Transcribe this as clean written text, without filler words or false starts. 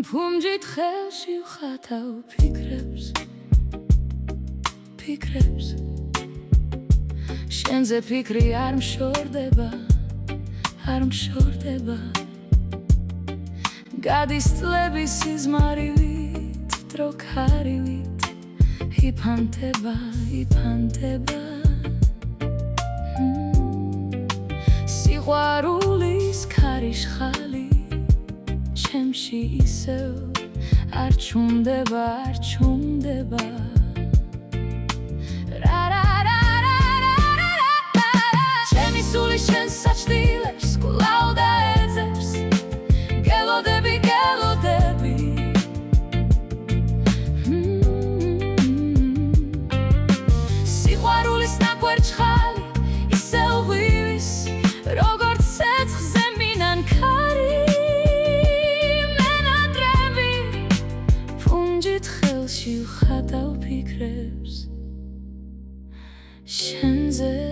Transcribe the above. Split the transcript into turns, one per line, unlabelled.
ფუმჯით ხელში ვხატავ ფიქრებს შენზე ფიქრი არ მშორდება გადის წლები სიზმარივით დრო ქარივით იფანტება სიყვარულის ქარიშხალი ჩემში ისევ არ ჩუნდება ჩემი სული შენ საჩდილებს კვლავ დაეძებს გელოდები სიყვარულის ნაკვერჩხალი ისევ ღვივის როგორც ცეცხლზე მინანქარი მენატრები ფუნჯით ხელში ვხატავ ფიქრებს შენზე